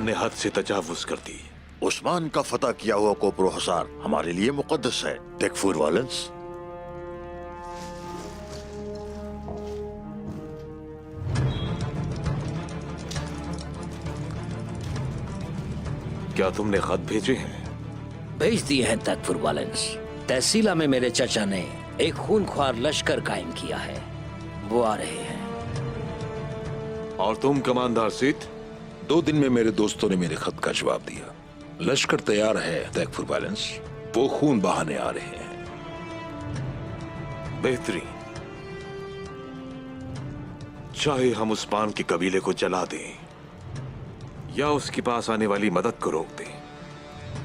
हमने हद से तजावुज कर दी। उस्मान का फतह किया हुआ कोपरो हसार हमारे लिए मुकद्दस है। तेकफुर वालेंस, क्या तुमने खत भेजे हैं? भेज दिए हैं तेकफुर वालेंस। तहसीला में मेरे चाचा ने एक खूनख्वार लश्कर कायम किया है, वो आ रहे हैं। और तुम कमांडर सित? 2 दिन में मेरे दोस्तों ने मेरे खत का जवाब दिया। लश्कर तैयार है तेकफुर वालेंस, वो खून बहाने आ रहे हैं। बेहतरीन। चाहे हम उस्मान के कबीले को जला दें या उसके पास आने वाली मदद को रोक दें,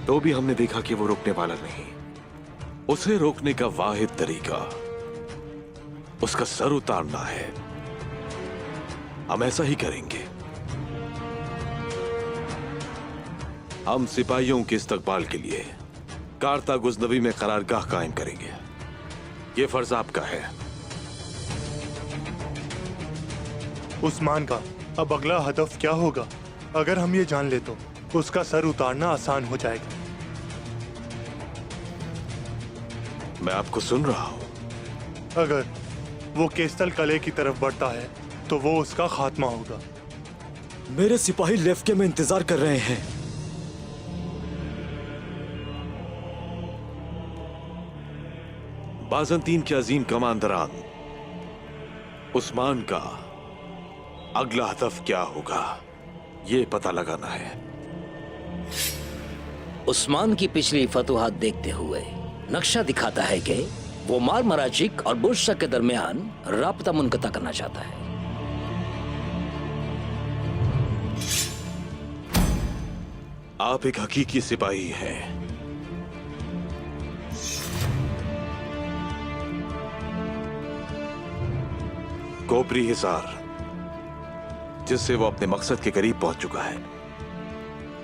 तो भी हमने देखा कि वो रोकने वाला नहीं। उसे रोकने का वाहिद तरीका उसका सर उतारना है। हम ऐसा ही करेंगे। हम सिपाहियों के इस्तकबाल के लिए कारता गुज़नवी में करारगाह कायम करेंगे। ये फर्ज आपका है। उस्मान का अब अगला हदफ क्या होगा? अगर हम ये जान ले तो उसका सर उतारना आसान हो जाएगा। मैं आपको सुन रहा हूं। अगर वो केस्तल कले की तरफ बढ़ता है तो वो उसका खात्मा होगा। मेरे सिपाही लेफ्के में इंतजार कर रहे हैं। बाज़ंतीन के अजीम कमांडरान, उस्मान का अगला हदफ क्या होगा, ये पता लगाना है। उस्मान की पिछली फतूहात देखते हुए नक्शा दिखाता है कि वो मार मराजिक और बुर्शा के दरमियान राब्ता मुनक़ता करना चाहता है। आप एक हकीकी सिपाही हैं। कोपरी हिसार, जिससे वो अपने मकसद के करीब पहुंच चुका है,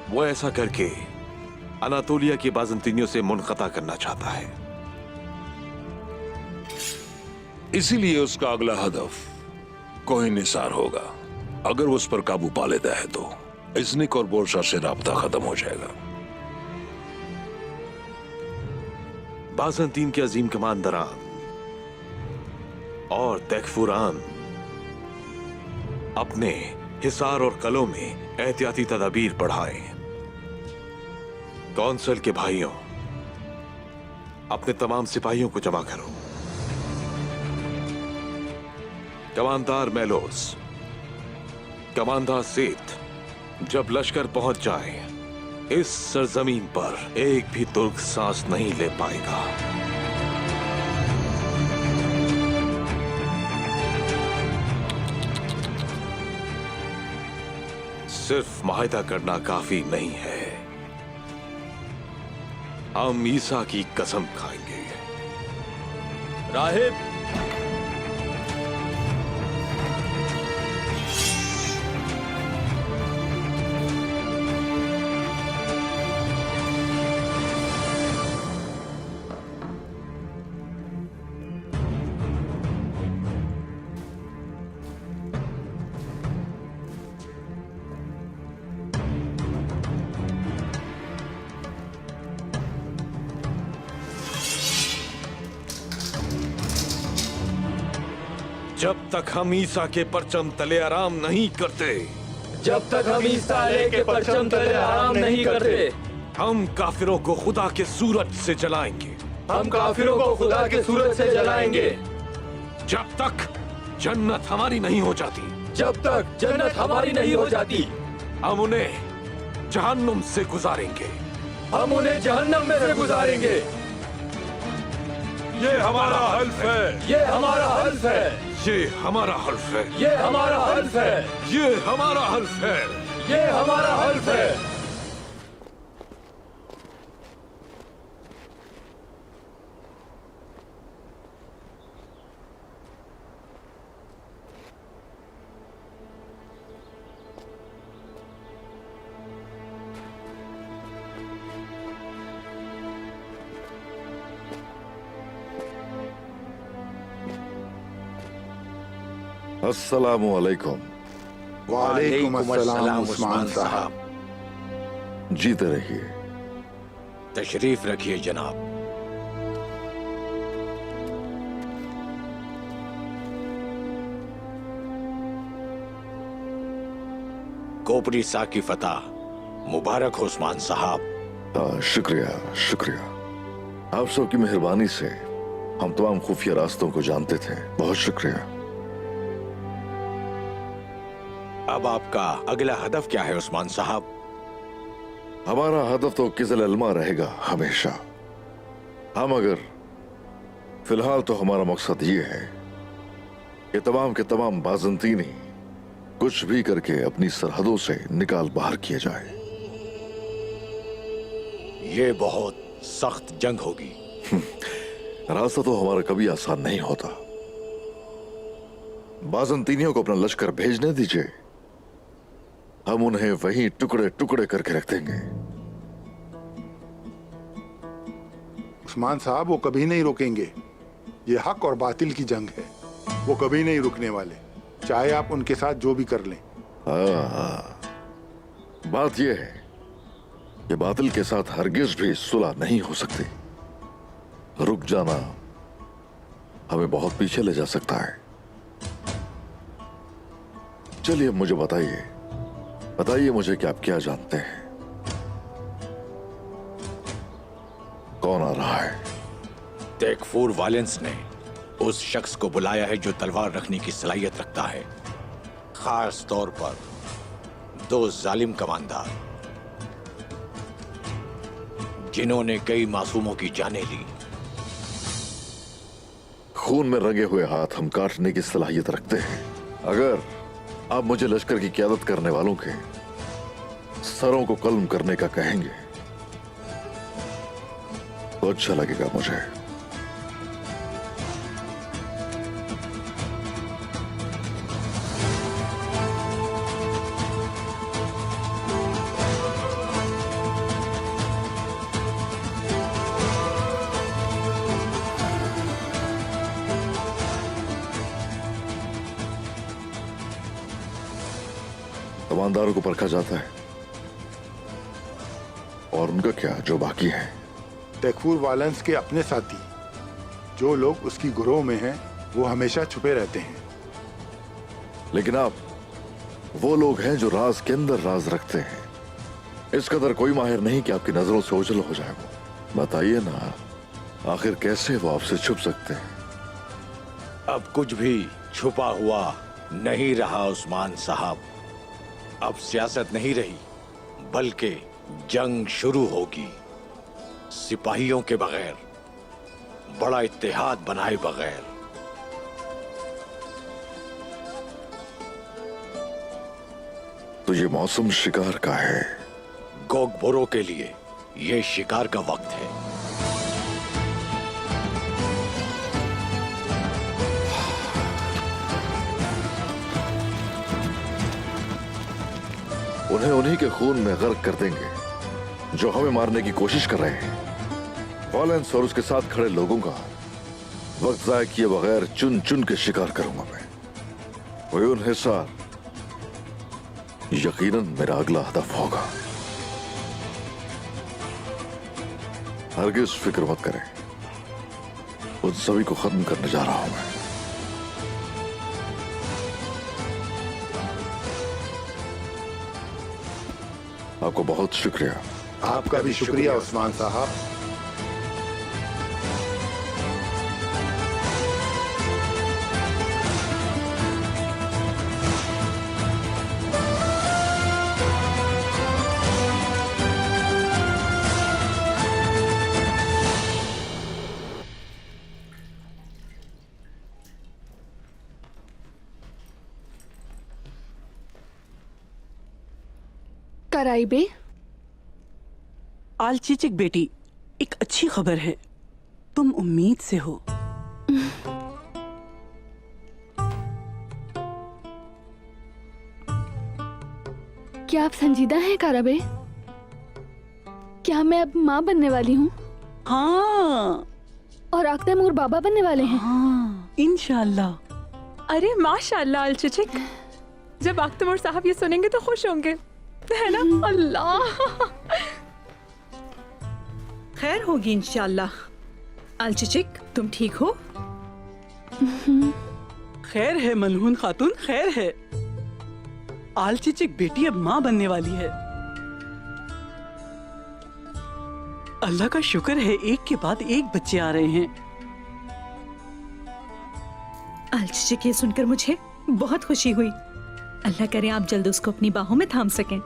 वो ऐसा करके अनातोलिया के बाज़ंतीनियों से मुनक़ता करना चाहता है। इसीलिए उसका अगला हदफ कोहिन हिसार होगा। अगर वो उस पर काबू पा लेता है तो इज़्निक और बोर्शा से राब्ता खत्म हो जाएगा। बाज़ंतीन के अजीम कमांडरान और तेकफुरान अपने हिसार और कलों में एहतियाती तदाबीर बढ़ाएं। कौंसल के भाइयों, अपने तमाम सिपाहियों को जमा करो। कमांडर मेलोस, कमांडर सेठ, जब लश्कर पहुंच जाए, इस सरजमीन पर एक भी तुर्क सांस नहीं ले पाएगा। सिर्फ मुआहदा करना काफी नहीं है। हम ईसा की कसम खाएंगे। राहिब, जब तक हम ईसा के परचम तले आराम नहीं करते, जब तक हम ईसा के परचम तले आराम नहीं करते, हम काफिरों को खुदा के सूरज से जलाएंगे। हम काफिरों को खुदा के सूरज से जलाएंगे। जब तक जन्नत हमारी नहीं हो जाती, जब तक जन्नत हमारी नहीं हो जाती, हम उन्हें जहन्नुम से गुजारेंगे। हम उन्हें जहन्नम में से गुजारेंगे। ये हमारा हल्फ है। ये हमारा हल्फ है। ये हमारा हल्फ है। ये हमारा हल्फ है। ये हमारा हल्फ है। ये हमारा हल्फ है। अस्सलामु अलैकुम। वालेकुम अस्सलाम उस्मान साहब। जीते रहिए। तशरीफ रखिए जनाब। कोपरी सा की फतह मुबारक हो उस्मान साहब। शुक्रिया शुक्रिया। आप सबकी मेहरबानी से हम तमाम खुफिया रास्तों को जानते थे। बहुत शुक्रिया। अब आपका अगला हदफ क्या है उस्मान साहब? हमारा हदफ तो किज़ल अल्मा रहेगा हमेशा। हम अगर फिलहाल तो हमारा मकसद ये है कि तमाम के तमाम बाज़ंतीनी कुछ भी करके अपनी सरहदों से निकाल बाहर किए जाए। ये बहुत सख्त जंग होगी। रास्ता तो हमारा कभी आसान नहीं होता। बाज़ंतीनियों को अपना लश्कर भेजने दीजिए, हम उन्हें वहीं टुकड़े टुकड़े करके रख देंगे। उस्मान साहब वो कभी नहीं रोकेंगे। ये हक और बातिल की जंग है, वो कभी नहीं रुकने वाले, चाहे आप उनके साथ जो भी कर लें। बात यह है कि बातिल के साथ हरगिज भी सुलह नहीं हो सकती। रुक जाना हमें बहुत पीछे ले जा सकता है। चलिए मुझे बताइए मुझे कि आप क्या जानते हैं। कौन आ रहा है? तेकफूर वालेंस ने उस शख्स को बुलाया है जो तलवार रखने की सलाहियत रखता है, खास तौर पर 2 जालिम कमांडर जिन्होंने कई मासूमों की जानें ली। खून में रंगे हुए हाथ हम काटने की सलाहियत रखते हैं। अगर आप मुझे लश्कर की क़यादत करने वालों के सरों को कल्म करने का कहेंगे तो अच्छा लगेगा मुझे। ईमानदारों को परखा जाता है, और उनका क्या जो बाकी है। तेकफूर वालेंस के अपने साथी जो लोग उसकी गुरोह में हैं, वो हमेशा छुपे रहते हैं। लेकिन आप वो लोग हैं जो राज के अंदर राज रखते हैं। इस कदर कोई माहिर नहीं कि आपकी नजरों से ओझल हो जाए। वो बताइए ना, आखिर कैसे वो आपसे छुप सकते हैं? अब कुछ भी छुपा हुआ नहीं रहा उस्मान साहब। अब सियासत नहीं रही, बल्कि जंग शुरू होगी। सिपाहियों के बगैर, बड़ा इत्तेहाद बनाए बगैर। तो ये मौसम शिकार का है। गोगबोरो के लिए ये शिकार का वक्त है। उन्हें उन्हीं के खून में गर्क कर देंगे जो हमें मारने की कोशिश कर रहे हैं। वालेंस और उसके साथ खड़े लोगों का वक्त जाया किए बगैर चुन चुन के शिकार करूंगा मैं। वही उन हिसार यकीनन मेरा अगला हदफ होगा। हरगिज फिक्र मत करें, उन सभी को खत्म करने जा रहा हूं मैं। आपको बहुत शुक्रिया। आपका भी शुक्रिया उस्मान साहब। कराइबे, आलचिचिक बेटी, एक अच्छी खबर है। तुम उम्मीद से हो। क्या आप संजीदा हैं कराबे? क्या मैं अब माँ बनने वाली हूँ? हाँ। और अख्तमूर बाबा बनने वाले हैं? हाँ, इंशाल्लाह। अरे माशाल्लाह अलचिचिक, जब अख्तमूर साहब ये सुनेंगे तो खुश होंगे, है ना? अल्लाह। खैर होगी इंशाल्लाह। अलचिचिक, तुम ठीक हो? खैर है मलहून खातून, खैर है। आलचिचिक बेटी अब माँ बनने वाली है। अल्लाह का शुक्र है, एक के बाद एक बच्चे आ रहे हैं। अलचिचिक, ये सुनकर मुझे बहुत खुशी हुई। अल्लाह करे आप जल्द उसको अपनी बाहों में थाम सकें।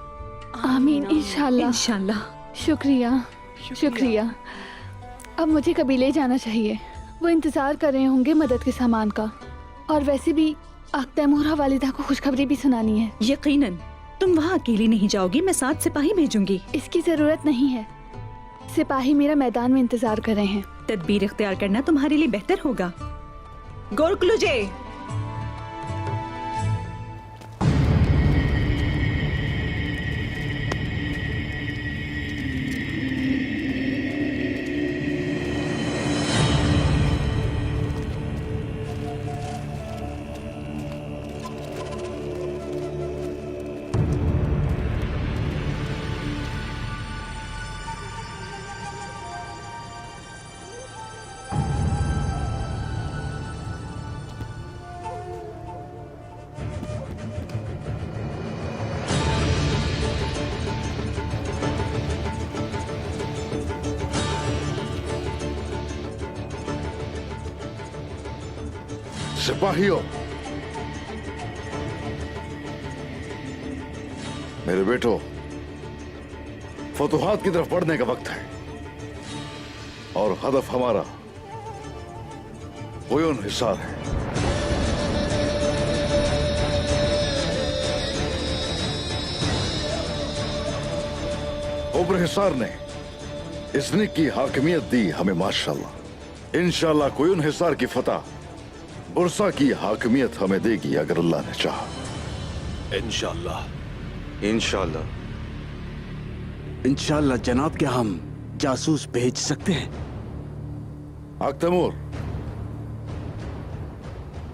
आमीन, इंशाल्लाह। इंशाल्लाह। शुक्रिया शुक्रिया। अब मुझे कबीले जाना चाहिए। वो इंतजार कर रहे होंगे मदद के सामान का। और वैसे भी आख तैमूर वालिदा को खुशखबरी भी सुनानी है। यकीनन तुम वहाँ अकेली नहीं जाओगी, मैं 7 सिपाही भेजूंगी। इसकी जरूरत नहीं है, सिपाही मेरा मैदान में इंतजार कर रहे हैं। तदबीर इख्तियार करना तुम्हारे लिए बेहतर होगा। गोरकलुजे, सिपाहियों, मेरे बेटो, फतुहात की तरफ बढ़ने का वक्त है और हदफ हमारा हुयून हिसार है। उब्र हिसार ने इसने की हाकिमियत दी हमें माशाल्लाह। इंशाल्लाह हुयून हिसार की फतह बुरसा की हाकिमियत हमें देगी अगर अल्लाह ने चाहा। इंशाल्लाह। इंशाल्लाह। इंशाल्लाह जनाब, क्या हम जासूस भेज सकते हैं? तैमूर,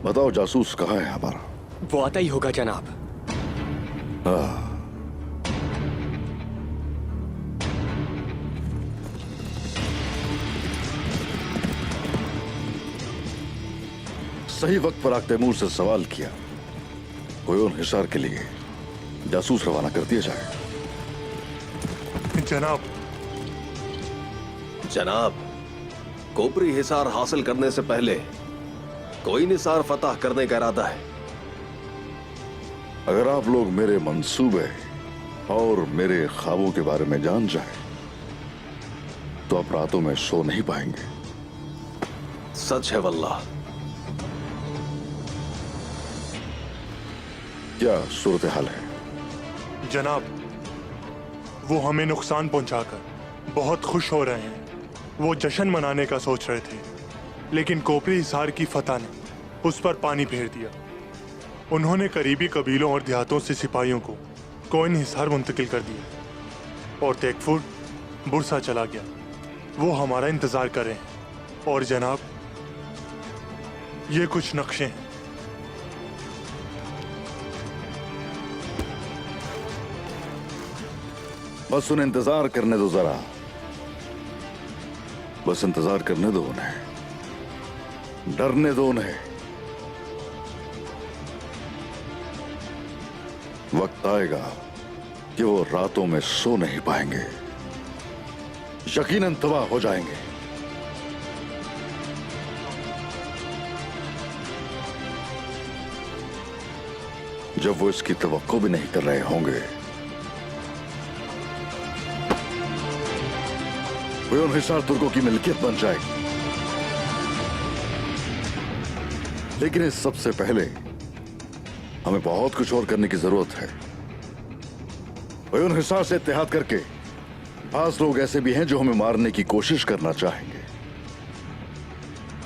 बताओ जासूस कहाँ है हमारा? वो आता ही होगा जनाब। सही वक्त पर तैमूर से सवाल किया, हुयून हिसार के लिए जासूस रवाना कर दिया जाए। जनाब, जनाब, कोपरी हिसार हासिल करने से पहले कोई निसार फतह करने का इरादा है। अगर आप लोग मेरे मंसूबे और मेरे ख्वाबों के बारे में जान जाए तो आप रातों में सो नहीं पाएंगे। सच है वल्लाह। क्या सूरत हाल है? जनाब, वो हमें नुकसान पहुंचाकर बहुत खुश हो रहे हैं। वो जश्न मनाने का सोच रहे थे, लेकिन कोपरी हिसार की फतह ने उस पर पानी फेर दिया। उन्होंने करीबी कबीलों और देहातों से सिपाहियों को कोइन हिसार मुंतकिल कर दिया और तेकफुर बुरसा चला गया। वो हमारा इंतजार कर रहे हैं। और जनाब, ये कुछ नक्शे हैं। बस उन्हें इंतजार करने दो जरा, बस इंतजार करने दो उन्हें, डरने दो उन्हें। वक्त आएगा कि वो रातों में सो नहीं पाएंगे, यकीनन तबाह हो जाएंगे। जब वो इसकी तवक्को भी नहीं कर रहे होंगे। हुयून हिसार तुर्कों की मिल्कियत बन जाएगी। लेकिन इस सबसे पहले हमें बहुत कुछ और करने की जरूरत है। हुयून हिसार से इत्तेहाद करके पास लोग ऐसे भी हैं जो हमें मारने की कोशिश करना चाहेंगे।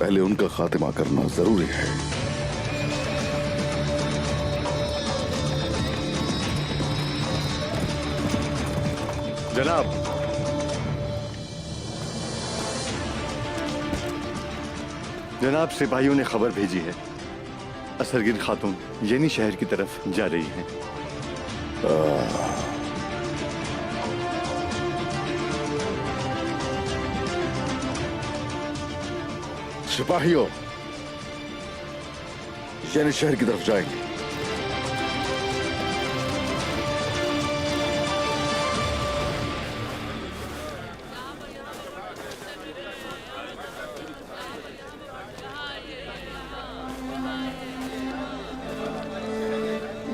पहले उनका खात्मा करना जरूरी है। जनाब, जनाब, सिपाहियों ने खबर भेजी है, असरगिन खातून येनी शहर की तरफ जा रही हैं। सिपाहियों, यानी शहर की तरफ जाएंगे।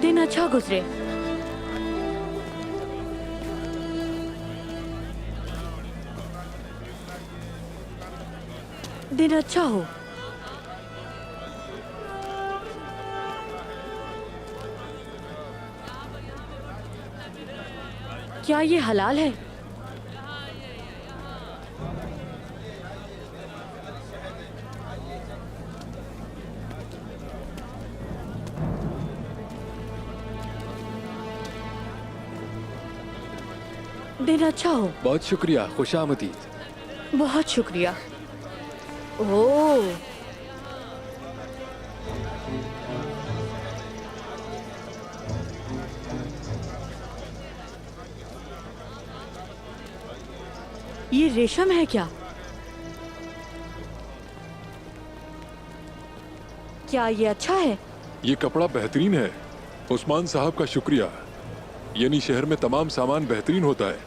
दिन अच्छा गुजरे। दिन अच्छा हो। क्या ये हलाल है? दिन अच्छा हो। बहुत शुक्रिया, खुशामदीद। बहुत शुक्रिया। ओह, ये रेशम है क्या? क्या ये अच्छा है? ये कपड़ा बेहतरीन है। उस्मान साहब का शुक्रिया। यानी शहर में तमाम सामान बेहतरीन होता है।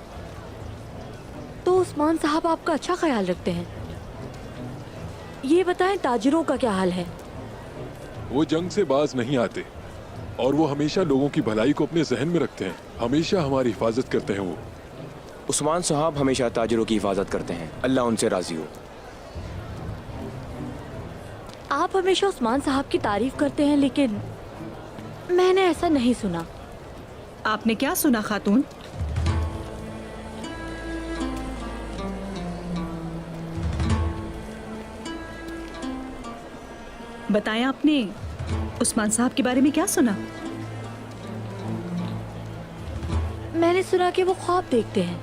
तो उस्मान साहब आपका अच्छा ख्याल रखते हैं। ये बताएं ताजिरों का क्या हाल है? वो जंग से बाज नहीं आते और वो हमेशा लोगों की भलाई को अपने जहन में रखते हैं। हमेशा हमारी हिफाजत करते हैं। वो उस्मान साहब हमेशा ताजिरों की हिफाजत करते हैं। अल्लाह उनसे राजी हो। आप हमेशा उस्मान साहब की तारीफ करते हैं, लेकिन मैंने ऐसा नहीं सुना। आपने क्या सुना खातून? बताएं, आपने उस्मान साहब के बारे में क्या सुना? मैंने सुना कि वो ख्वाब देखते हैं।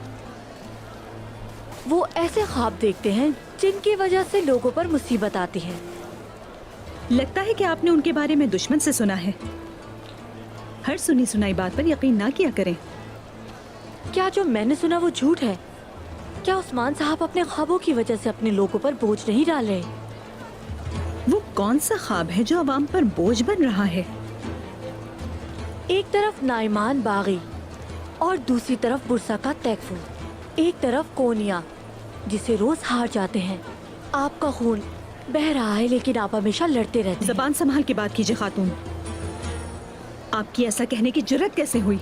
वो ऐसे ख्वाब देखते हैं जिनकी वजह से लोगों पर मुसीबत आती है। लगता है कि आपने उनके बारे में दुश्मन से सुना है। हर सुनी सुनाई बात पर यकीन ना किया करें। क्या जो मैंने सुना वो झूठ है? क्या उस्मान साहब अपने ख्वाबों की वजह से अपने लोगों पर बोझ नहीं डाल रहे? वो कौन सा ख्वाब है जो अवाम पर बोझ बन रहा है? एक तरफ नाइमान बागी और दूसरी तरफ बुरसा का तैकफूर। एक तरफ कोनिया जिसे रोज हार जाते हैं। आपका खून बह रहा है, लेकिन आप हमेशा लड़ते रहते हैं। जबान संभाल के बात कीजिए खातून। आपकी ऐसा कहने की जुर्रत कैसे हुई?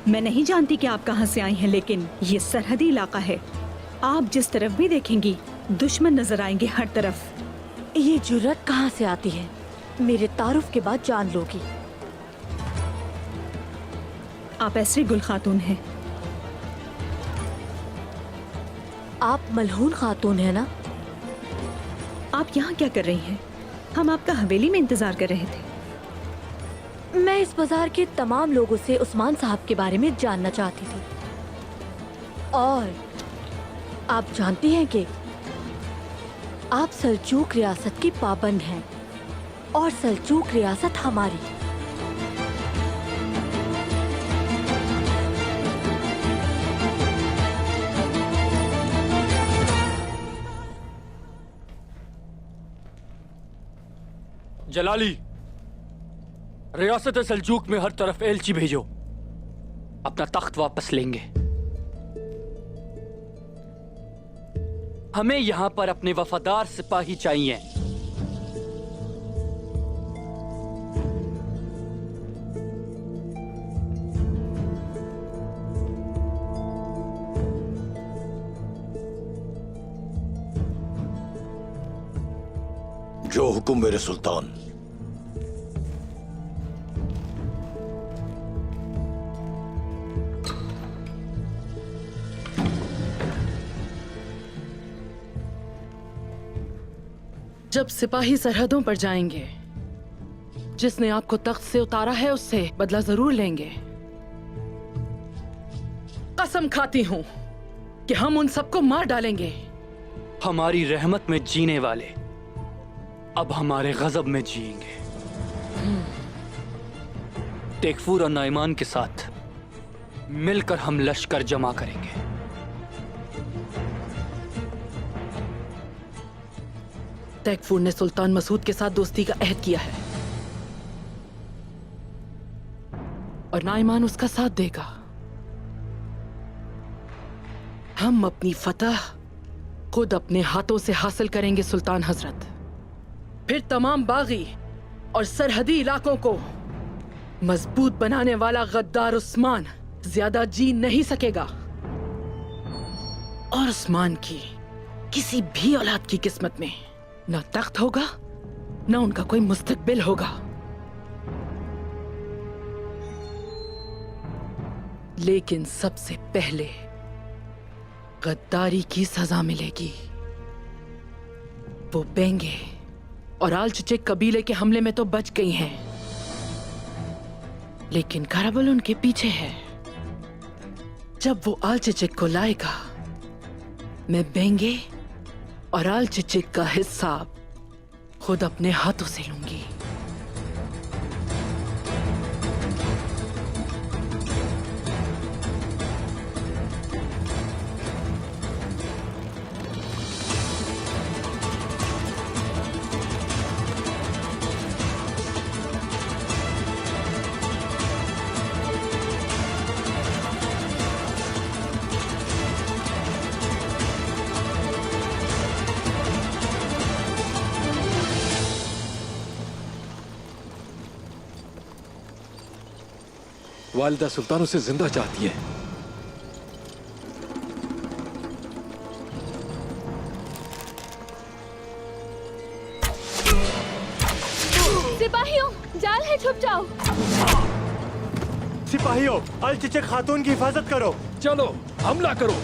मैं नहीं जानती कि आप कहां से आई हैं, लेकिन ये सरहदी इलाका है। आप जिस तरफ भी देखेंगी दुश्मन नजर आएंगे हर तरफ। ये जुर्रत कहां से आती है? मेरे तारुफ के बाद जान लोगी। आप ऐसी गुल खातून हैं। आप मलहून खातून है ना? आप यहाँ क्या कर रही हैं? हम आपका हवेली में इंतजार कर रहे थे। मैं इस बाजार के तमाम लोगों से उस्मान साहब के बारे में जानना चाहती थी। और आप जानती हैं कि आप सल्जूक रियासत की पाबंद हैं और सल्जूक रियासत हमारी। जलाली, रियासत सल्जूक में हर तरफ एलची भेजो। अपना तख्त वापस लेंगे। हमें यहां पर अपने वफादार सिपाही चाहिए। जो हुक्म मेरे सुल्तान। जब सिपाही सरहदों पर जाएंगे, जिसने आपको तख्त से उतारा है उससे बदला जरूर लेंगे। कसम खाती हूं कि हम उन सबको मार डालेंगे। हमारी रहमत में जीने वाले अब हमारे गजब में जिएंगे। तेकफूर और नाइमान के साथ मिलकर हम लश्कर जमा करेंगे। तैकफूर ने सुल्तान मसूद के साथ दोस्ती का अहद किया है और नाइमान उसका साथ देगा। हम अपनी फतह खुद अपने हाथों से हासिल करेंगे सुल्तान हजरत। फिर तमाम बागी और सरहदी इलाकों को मजबूत बनाने वाला गद्दार उस्मान ज्यादा जी नहीं सकेगा और उस्मान की किसी भी औलाद की किस्मत में न तख्त होगा न उनका कोई मुस्तकबिल होगा। लेकिन सबसे पहले गद्दारी की सजा मिलेगी। वो बेंगे और आल चिचिक कबीले के हमले में तो बच गई हैं, लेकिन कराबल उनके पीछे है। जब वो आल चिचिक को लाएगा, मैं बेंगे और आल चिचिक का हिसाब खुद अपने हाथों से लूंगी। वालिदा सुल्तान उसे जिंदा चाहती है। सिपाहियों, जाल है, छुप जाओ। सिपाहियों, अल चिचिक खातून की हिफाजत करो। चलो हमला करो।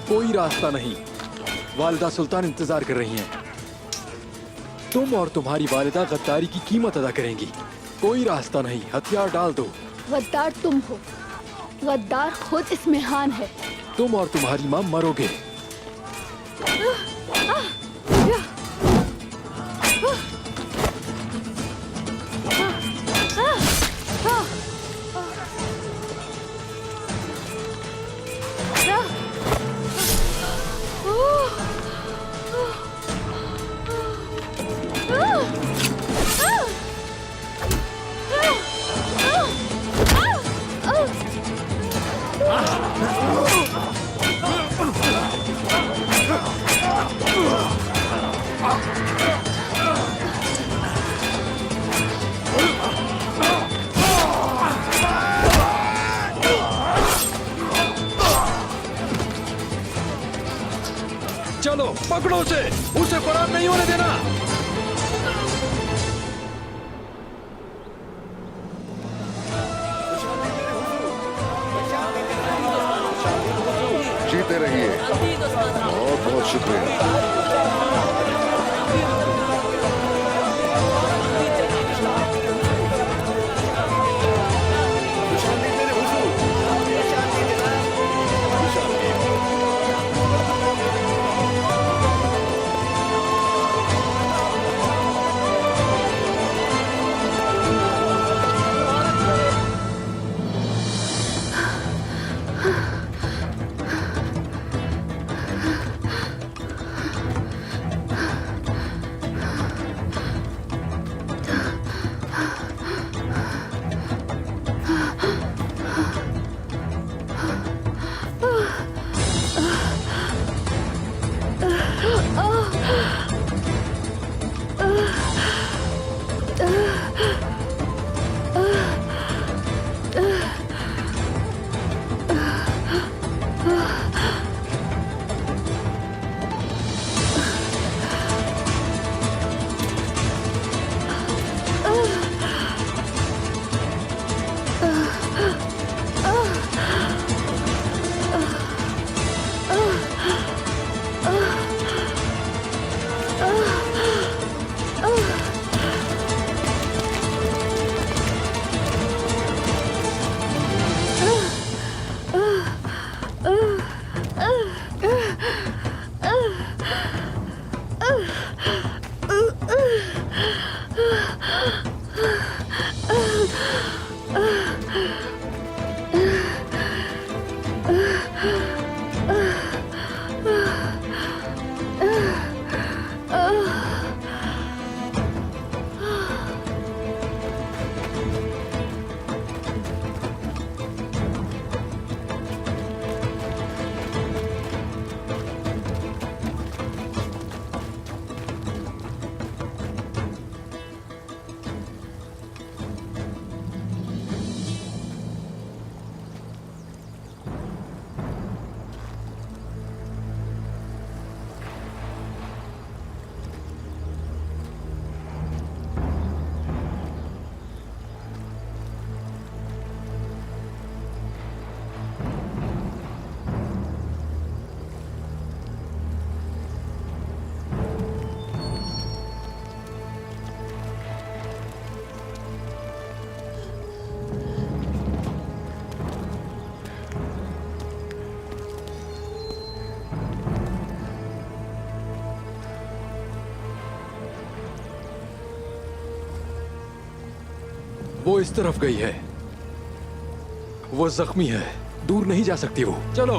कोई रास्ता नहीं। वालिदा सुल्तान इंतजार कर रही हैं। तुम और तुम्हारी वालिदा गद्दारी की कीमत अदा करेंगी। कोई रास्ता नहीं, हथियार डाल दो। गद्दार तुम हो, गद्दार खुद इस्मिहान है। तुम और तुम्हारी मां मरोगे। चलो पकड़ो उसे फरार नहीं होने देना। जीते रहिए। बहुत बहुत शुक्रिया। वो इस तरफ गई है। वो जख्मी है, दूर नहीं जा सकती वो। चलो।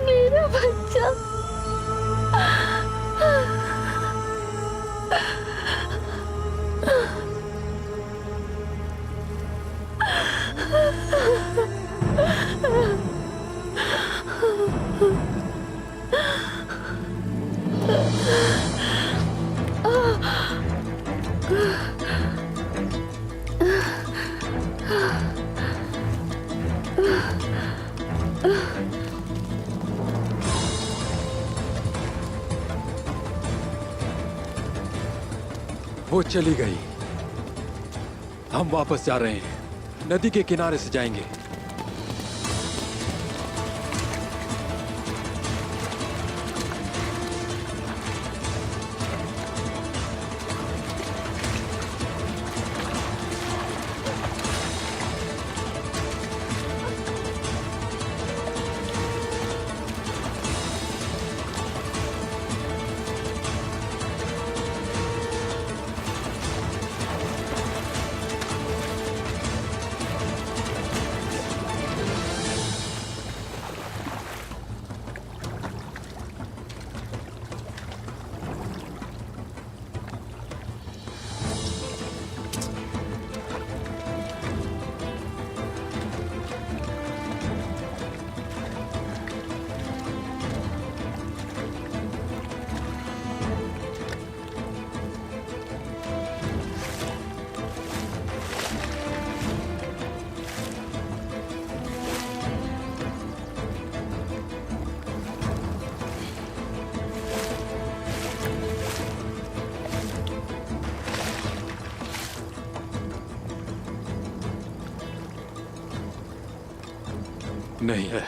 मेरा बच्चा। वो चली गई। हम वापस जा रहे हैं, नदी के किनारे से जाएंगे। नहीं है।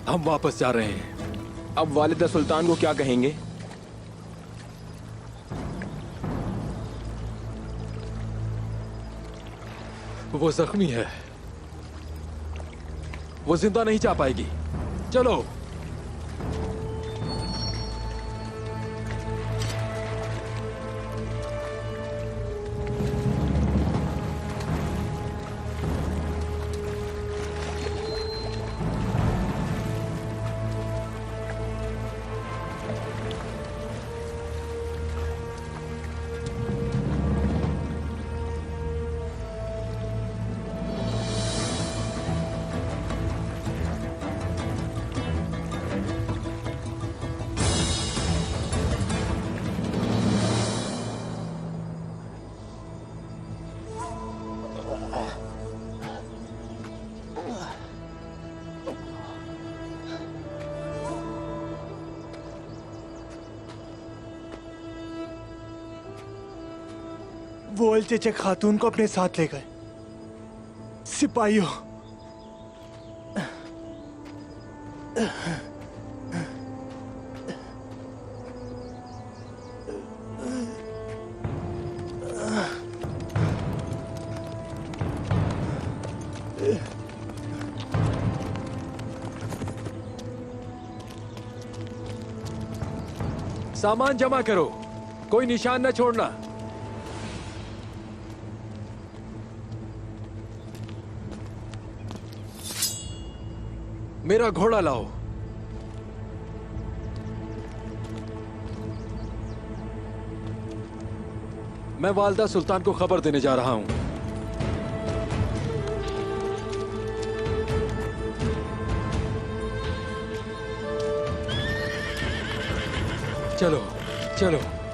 हम वापस जा रहे हैं। अब वालिदा सुल्तान को क्या कहेंगे? वो जख्मी है, वो जिंदा नहीं जा पाएगी। चलो। वो अलचेचे खातून को अपने साथ ले गए। सिपाहियों, सामान जमा करो, कोई निशान न छोड़ना। मेरा घोड़ा लाओ। मैं वालिदा सुल्तान को खबर देने जा रहा हूं। चलो चलो।